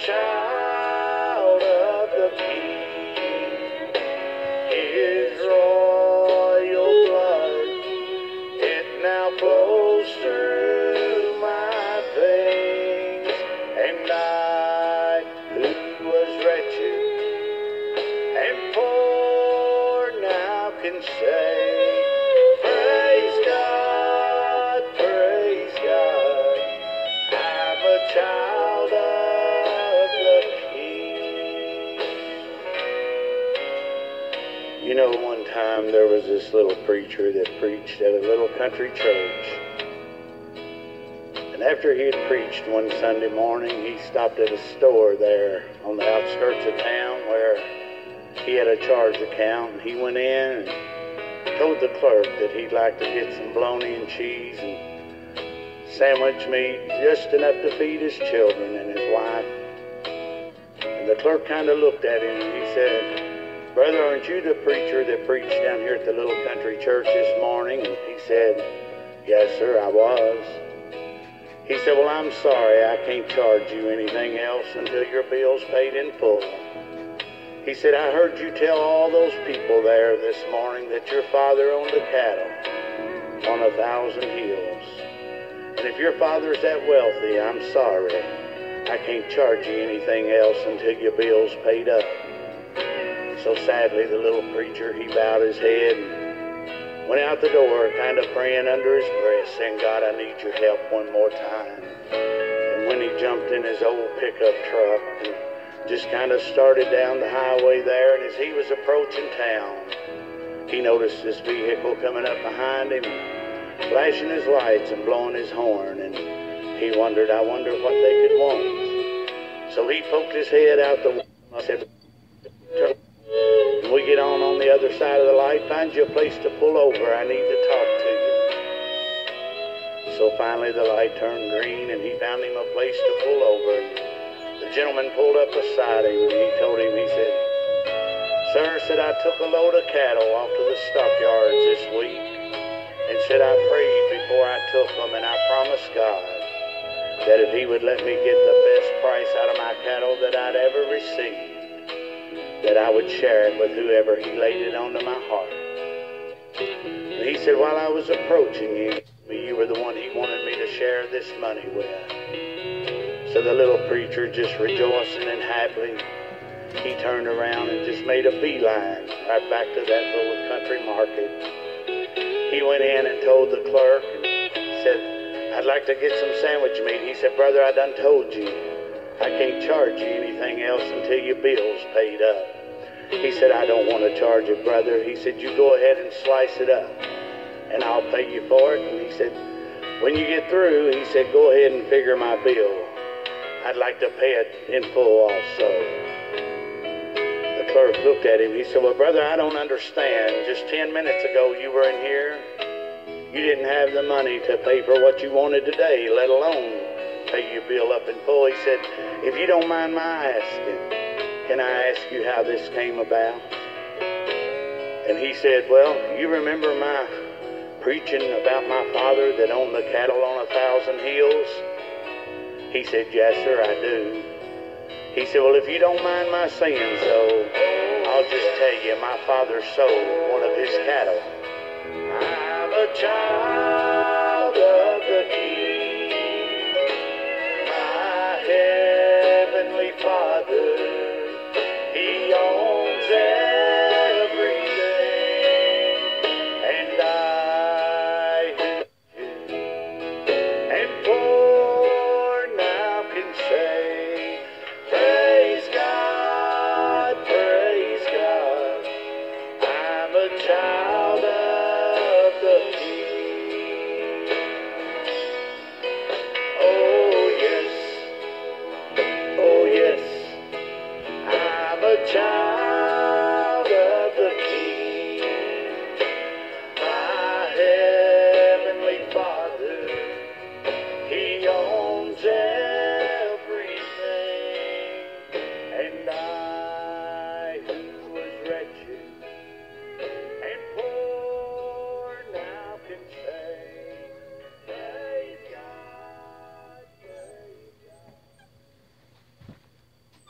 child of the King. His royal blood, it now flows through my veins, and I, who was wretched and poor, now can say, praise God, praise God, I'm a child of the King. You know, one time there was this little preacher that preached at a little country church. And after he had preached one Sunday morning, he stopped at a store there on the outskirts of town where he had a charge account. And he went in and told the clerk that he'd like to get some bologna and cheese and sandwich meat, just enough to feed his children and his wife. And the clerk kind of looked at him and he said, "Brother, aren't you the preacher that preached down here at the little country church this morning?" And he said, "Yes, sir, I was." He said, "Well, I'm sorry, I can't charge you anything else until your bill's paid in full." He said, "I heard you tell all those people there this morning that your father owned the cattle on 1,000 hills. And if your father's that wealthy, I'm sorry, I can't charge you anything else until your bill's paid up." So sadly, the little preacher, he bowed his head and went out the door, kind of praying under his breath, saying, "God, I need your help one more time." And when he jumped in his old pickup truck and just kind of started down the highway there, and as he was approaching town, he noticed this vehicle coming up behind him, flashing his lights and blowing his horn, and he wondered, I wonder what they could want. So he poked his head out the window and said, "When we get on the other side of the light, find you a place to pull over. I need to talk to you." So finally the light turned green and he found him a place to pull over. The gentleman pulled up beside him and he told him, he said, "Sir," said, "I took a load of cattle off to the stockyards this week, and said I prayed before I took them, and I promised God that if he would let me get the best price out of my cattle that I'd ever received, that I would share it with whoever he laid it onto my heart." And he said, "While I was approaching you, you were the one he wanted me to share this money with." So the little preacher, just rejoicing and happily, he turned around and just made a beeline right back to that little country market. He went in and told the clerk and said, "I'd like to get some sandwich meat." He said, "Brother, I done told you, I can't charge you anything else until your bill's paid up." He said, "I don't want to charge it, brother." He said, "You go ahead and slice it up, and I'll pay you for it." And he said, "When you get through," he said, "go ahead and figure my bill. I'd like to pay it in full also." The clerk looked at him. He said, "Well, brother, I don't understand. Just 10 minutes ago you were in here. You didn't have the money to pay for what you wanted today, let alone pay your bill up in full." He said, "If you don't mind my asking, can I ask you how this came about?" And he said, "Well, you remember my preaching about my father that owned the cattle on 1,000 hills?" He said, "Yes, sir, I do." He said, "Well, if you don't mind my saying so, I'll just tell you, my father sold one of his cattle." I'm a child